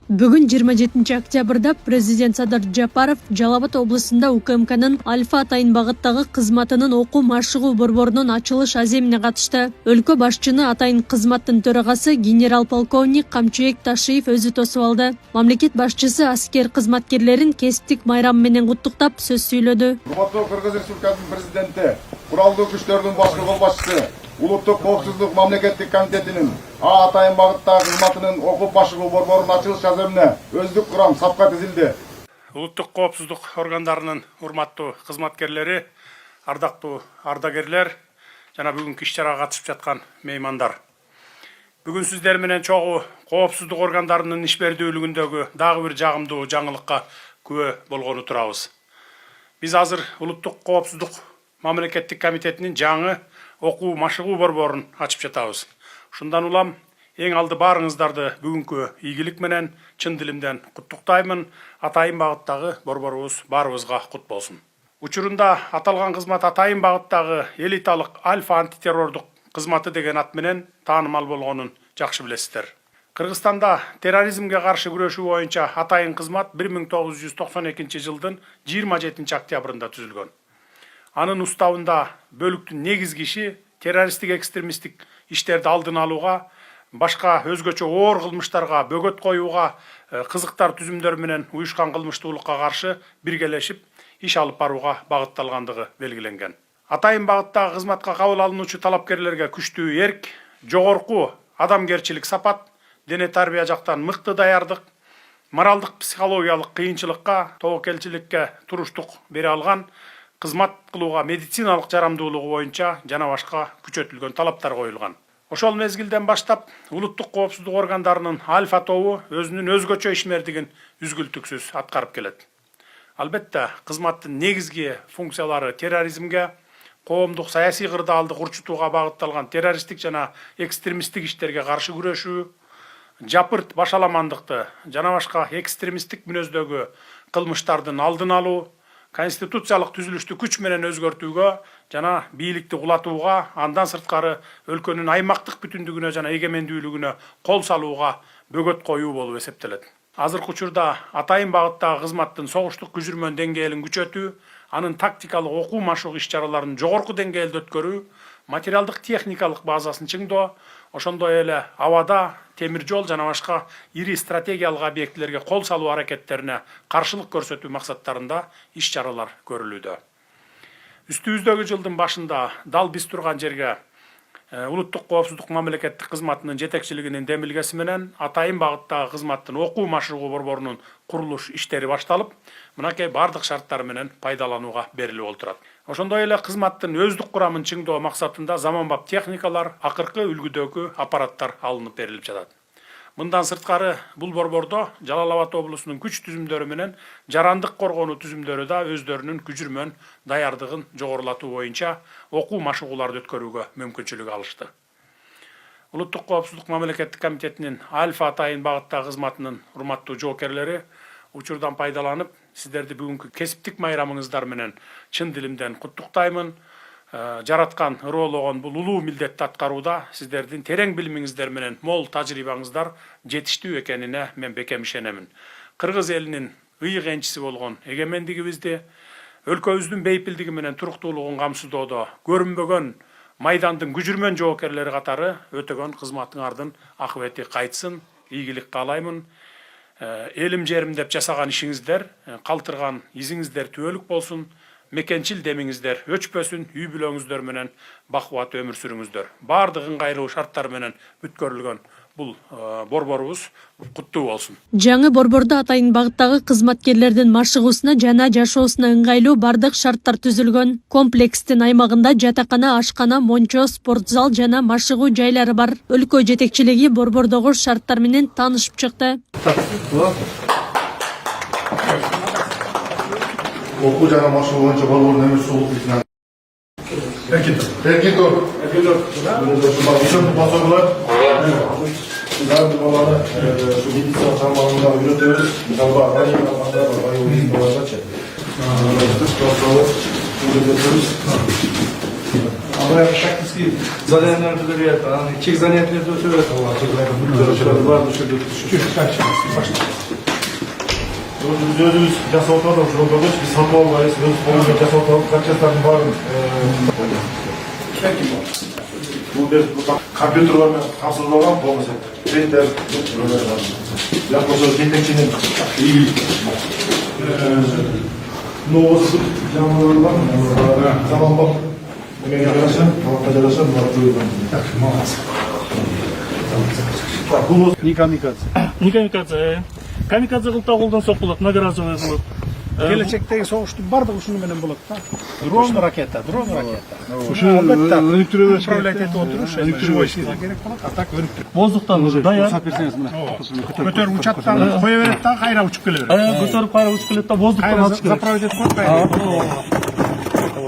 Бүгін 27 октябрда президент Садыр Жапаров Жалал Абад облысында УКМКнын Альфа атайын багыттагы кызматынын окуу машыгуу борборунун ачылыш аземине катышты. Өлкө башчыны атайын кызматтын төрагасы генерал-полковник Камчыбек Ташиев өзү тосуп алды. Мамлекет башчысы аскер кызматкерлерин кесиптик майрам менен куттуктап сөз сүйлөдү. Урматтуу Кыргыз Республикасынын президенти, куралдуу күчтөрдүн башкы кол башчысы, Улуттук коопсуздук мамлекеттик комитетинин атайын багыттагы кызматынын окуу машыгуу борборунун ачылыш аземине өздүк курам сапка тизилди. Улуттук коопсуздук органдарынын урматтуу кызматкерлери, ардактуу ардагерлер жана бүгүнкү иш-чарага катышып жаткан меймандар. Бүгүн сиздер менен чогуу коопсуздук органдарынын ишбердүүлүгүндөгү дагы бир жагымдуу жаңылыкка күбө болгону турабыз. Биз азыр Улуттук коопсуздук мамлекеттик комитетинин жаңы окуу машыгуу борборун ачып жатабыз. Ушундан улам эң алды баарыңыздарды бүгүнкү ийгилик менен чын дилимден куттуктаймын. Атайын багыттагы борборубуз баарыбызга кут болсун. Учурунда аталган кызмат атайын багыттагы элиталык Альфа антитеррордук кызматы деген ат менен таанымал болгонун жакшы билесиздер. Кыргызстанда терроризмге каршы күрөшүү боюнча атайын кызмат 1992 жылдын 27 октябрында түзүлгөн. Анын уставында бөлүктүн негизги иши террористтик экстремисттик иштерди алдын алууга, башка өзгөчө оор кылмыштарга бөгөт коюуга, кызыктар түзүмдөр менен уюшкан кылмыштуулукка каршы биргелешип иш алып барууга багытталгандыгы белгиленген. Атайын багыттагы кызматка кабыл алынуучу талапкерлерге күчтүү эрк, жогорку адамгерчилик сапат, дене тарбия жактан мыкты даярдык, моралдык психологиялык кыйынчылыкка, тобокелчиликке туруштук бере алган, кызмат кылууга медициналык жарамдуулугу боюнча жана башка күчөтүлгөн талаптар коюлган. Ошол мезгилден баштап улуттук коопсуздук органдарынын Альфа тобу өзүнүн өзгөчө ишмердигин үзгүлтүксүз аткарып келет. Албетте, кызматтын негизги функциялары терроризмге, коомдук саясий кырдаалды урчутууга багытталган террористтик жана экстремисттик иштерге каршы күрөшүү, жапырт башаламандыкты жана башка экстремисттик мүнөздөгү кылмыштардын алдын алуу, конституциялык түзүлүштү күч менен өзгөртүүгө жана бийликти кулатууга, андан сырткары өлкөнүн аймактык бүтүндүгүнө жана эгемендүүлүгүнө кол салууга бөгөт коюу болуп эсептелет. Азыркы учурда атайын багыттагы кызматтын согуштук күжүрмөн деңгээлин күчөтүү, анын тактикалык окуу машыгуу иш-чараларын жогорку деңгээлде өткөрүү, материалдык техникалык базасын чыңдоо, ошондой эле абада, темир жол жана башка ири стратегиялык объектилерге кол салуу аракеттерине каршылык көрсөтүү максаттарында иш-чаралар көрүлүүдө. Үстүбүздөгү жылдын башында дал биз турган жерге Улуттук коопсуздук мамлекеттик кызматынын жетекчилигинин демилгеси менен атайын багыттагы кызматтын окуу машыгуу борборунун курулуш иштери башталып, мынакей бардык шарттар менен пайдаланууга берилип отурат. Ошондой эле кызматтын өздүк курамын чыңдоо максатында заманбап техникалар, акыркы үлгүдөгү аппараттар алынып берилип жатат. Мындан сырткары бул борбордо Жалал Абад облусунун күч түзүмдөрү менен жарандык коргонуу түзүмдөрү да өздөрүнүн күжүрмөн даярдыгын жогорулатуу боюнча окуу машыгууларды өткөрүүгө мүмкүнчүлүк алышты. Улуттук коопсуздук мамлекеттик комитетинин Альфа атайын багыттагы кызматынын урматтуу жоокерлери учурдан пайдаланып, сиздерди бүгүнкү кесиптик майрамыңыздар менен чын дилимден куттуктаймын. Жараткан ыроологон бул улуу милдетти аткарууда сиздердин терең билимиңиздер менен мол тажрыйбаңыздар жетиштүү экенине мен бекем ишенемин. Кыргыз элинин ыйык энчиси болгон эгемендигибизди, өлкөбүздүн бейпилдиги менен туруктуулугун камсыздоодо көрүнбөгөн майдандын күжүрмөн жоокерлери катары өтөгөн кызматыңардын акыбети кайтсын, ийгилик каалаймын. Элим жерим деп жасаган ишиңиздер, калтырган изиңиздер түбөлүк болсун. Мекенчил демиңиздер өчпөсүн, үй бүлөңүздөр менен бакубат өмүр сүрүңүздөр. Бардык ыңгайлуу шарттар менен бүткөрүлгөн бул борборубуз куттуу болсун. Жаңы борбордо атайын багыттагы кызматкерлердин машыгуусуна жана жашоосуна ыңгайлуу бардык шарттар түзүлгөн. Комплекстин аймагында жатакана, ашкана, мончо, спортзал жана машыгуу жайлары бар. Өлкө жетекчилиги борбордогу шарттар менен таанышып чыкты. Окуу жана машыгуу боюнча борбордун эмеси болуп кеткен. Эркин. Ошондо басуулар. Бардык баланы медицина тармагында үйрөтөбүз. Мисалга практически заданияларды берет, чек занятияларды өтөбөт. Өзümüz жасап отырдық жолдағыш, біз санбалғайыз, өз қолымен жасап отырдық, қаншастардың барын бұл компьютерлармен қамсыз болған, болмаса принтер, жақпаса жетекшінен но осы жаңалар заманбап неге жараша, талапқа жараша, бұл Не камикадзе. Не камикадзе. Камикадзе кылып колдонсок болот, многоразовый болот. Келечектеги согуштун бардыгы ушуну менен болот да. Дрон ракета. Өнүктүрө Управлять этип отуруш, живой сила керек болот, а так өнүктүрүп. Воздуктан даяр. Көтөрүп учаттан кое берет да, кайра учуп келе берет. Көтөрүп кайра учуп келет да, воздуктан атыш керек. Заправить этип коюп кайра.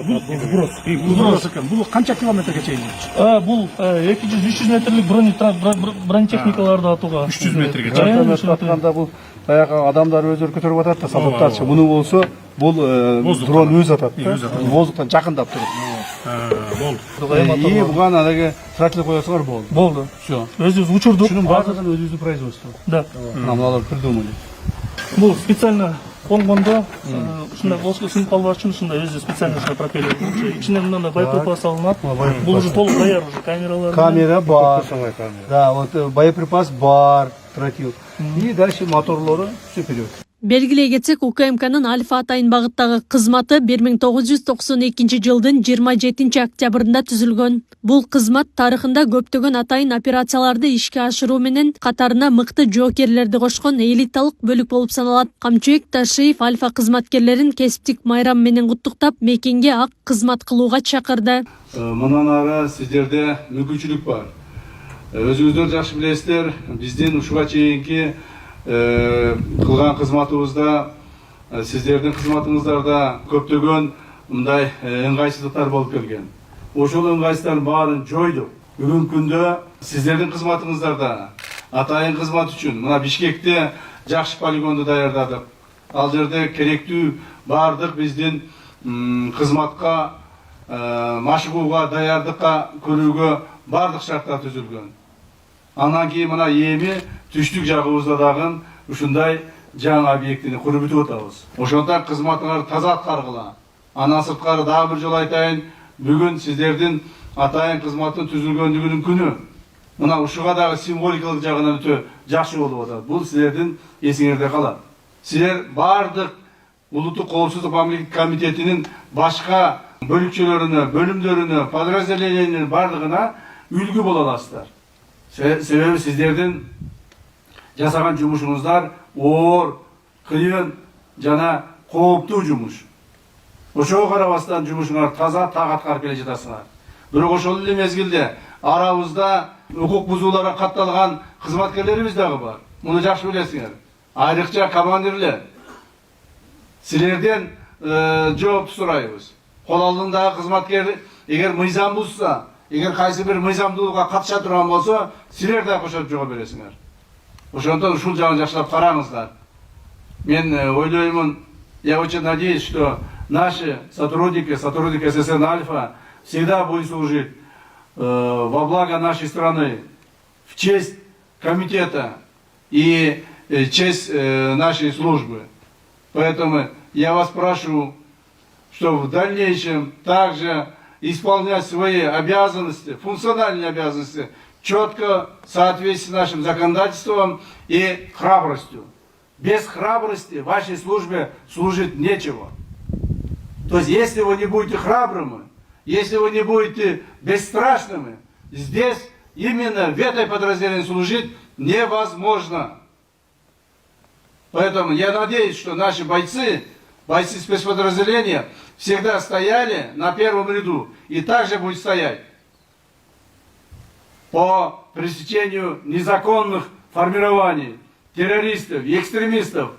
Вброс экен. Бул канча километрге чейин жүрчү? Бул 200-300 метрлик бронетехникаларды атууга. 300 метрге. Атканда бул баягы адамдар өздөрү көтөрүп атат да, солдаттарчы. Муну болсо, бул дрон өз атат. Воздуктан жакындап туруп. Болду. Буган адаги трактор коесуңар болду. Болду. Всё. Өзүбүз учурдук. Шунун баардыгын өзүбүздүн производство. Да. Муналар придумали. Бул специально конгондо ушундай болсо сынып калбаш үчүн ушундай өзү специально пропеллер. Ичинен мындай боеприпас алынат. Бул уже толук даяр уже камералар. Камера бар. Да, вот боеприпас бар, тротил. И дальше моторлору все вперед. Белгилей кетсек, УКМКнын Альфа Атайын багыттагы кызматы 1992 жылдын 27 октябрында түзүлгөн. Бул кызмат тарыхында көптөгөн атайын операцияларды ишке ашыруу менен катарына мыкты жоокерлерди кошкон элиталык бөлүк болуп саналат. Камчыбек Ташиев Альфа кызматкерлерин кесиптик майрам менен куттуктап, мекенге ак кызмат кылууга чакырды. Мындан ары сиздерде мүмкүнчүлүк бар. Өзүңүздөр жакшы билесиздер, биздин ушуга чейинки кылган кызматыбызда, сиздердин кызматыңыздарда көптөгөн мындай ыңгайсыздыктар болуп келген. Ошол ыңгайсыздардын баарын жойдук. Бүгүнкү күндө сиздердин кызматыңыздарда атайын кызмат үчүн мына Бишкекте жакшы полигонду даярдадык. Ал жерде керектүү баардык биздин кызматка, машыгууга, даярдыкка көрүүгө баардык шарттар түзүлгөн. Анан кийин мына эми түштүк жагыбызда дагы ушундай жаңы объектини куруп бүтүп атабыз. Ошондон кызматыңарды таза аткаргыла. Анан сырткары дагы бир жолу айтайын, бүгүн сиздердин атайын кызматтын түзүлгөндүгүнүн күнү. Мына ушуга дагы символикалык жагынан өтө жакшы болуп атат. Бул сиздердин эсиңерде калат. Силер баардык Улуттук коопсуздук мамлекеттик комитетинин башка бөлүкчөлөрүнө, бөлүмдөрүнө, подразделенияларынын баардыгына үлгү боло аласыздар. Себеби сиздердин жасаган жумушуңуздар оор, кыйын жана кооптуу жумуш. Ошого карабастан жумушуңар таза, так аткарып келе жатасыңар. Бирок ошол эле мезгилде арабызда укук бузууларга катталган кызматкерлерибиз дагы бар. Муну жакшы билесиңер. Айрыкча командирлер. Силерден жооп сурайбыз. Кол алдындагы кызматкер эгер мыйзам бузса, эгер кайсы бир мыйзамдуулукка катыша турган болсо, силер да кошоп жооп бересиңер. Ошондон ушул жагын жакшылап караңыздар. Мен ойлоймун, я очень надеюсь, что наши сотрудники ССН Альфа всегда будут служить во благо нашей страны, в честь комитета и честь нашей службы. Поэтому я вас прошу, чтобы в дальнейшем также исполнять свои обязанности, функциональные обязанности, четко в соответствии с нашим законодательством и храбростью. Без храбрости вашей службе служить нечего. То есть, если вы не будете храбрыми, если вы не будете бесстрашными, здесь, именно в этой подразделении служить невозможно. Поэтому я надеюсь, что наши бойцы спецподразделения всегда стояли на первом ряду и также будут стоять по пресечению незаконных формирований, террористов, экстремистов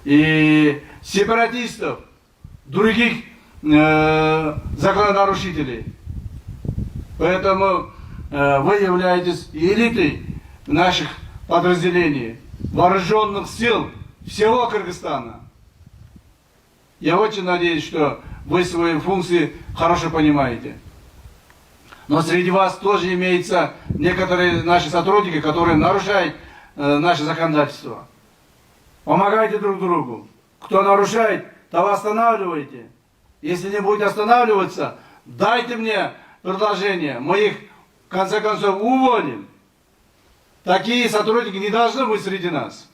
и сепаратистов, других закононарушителей. Поэтому вы являетесь элитой наших подразделений, вооруженных сил всего Кыргызстана. Я очень надеюсь, что вы свои функции хорошо понимаете. Но среди вас тоже имеются некоторые наши сотрудники, которые нарушают наше законодательство. Помогайте друг другу. Кто нарушает, того останавливайте. Если не будет останавливаться, дайте мне предложение. Мы их, в конце концов, уволим. Такие сотрудники не должны быть среди нас.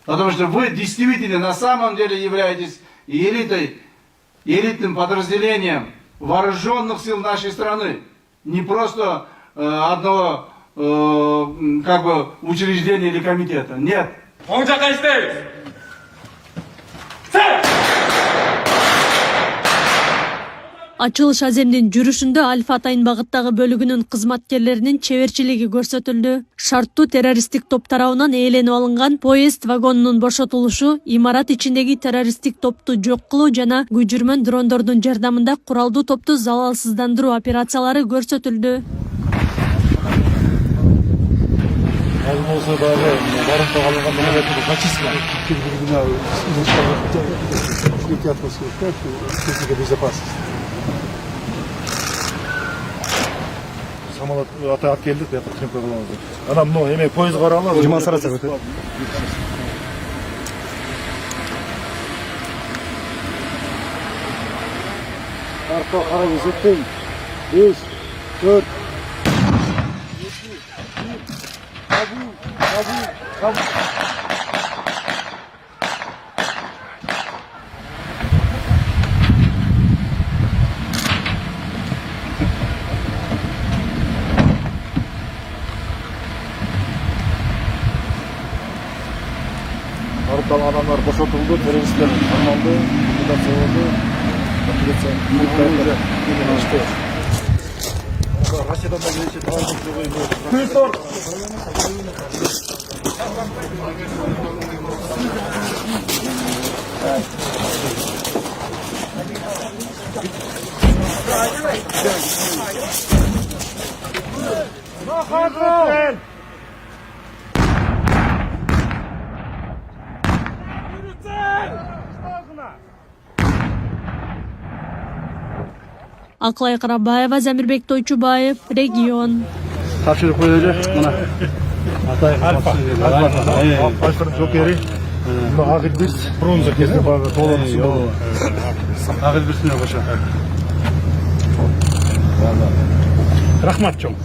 Потому что вы действительно на самом деле являетесь элитным подразделением вооруженных сил нашей страны. Не просто одного учреждения или комитета. Нет. Ачылыш аземдин жүрүшүндө Альфа Атайын багыттагы бөлүгүнүн кызматкерлеринин чеберчилиги көрсөтүлдү. Шарттуу террористтик топ тарабынан ээленип алынган поезд вагонунун бошотулушу, имарат ичиндеги террористтик топту жок кылуу жана күжүрмөн дрондордун жардамында куралдуу топту залалсыздандыруу операциялары көрсөтүлдү. Самолет ата келдік, темпе қыламыз. Ана мынау еме пойыз қаралы. Жуман сараса өтеді. Арқа қарап есептен. 5, 4. Табу. Арықтан адамдар бошотылды, террористер арманды, ликвидацияланды, Россиядан да келеші транспорт Аклай Карабаева, Замирбек Тойчубаев, регион. Тапшырып қойды. Мына Атай Альфа. Альфаның жокері. Мына Ағылберс бронза кезде бағы толы. Ағылберсіне қоша. Рахмат чоң.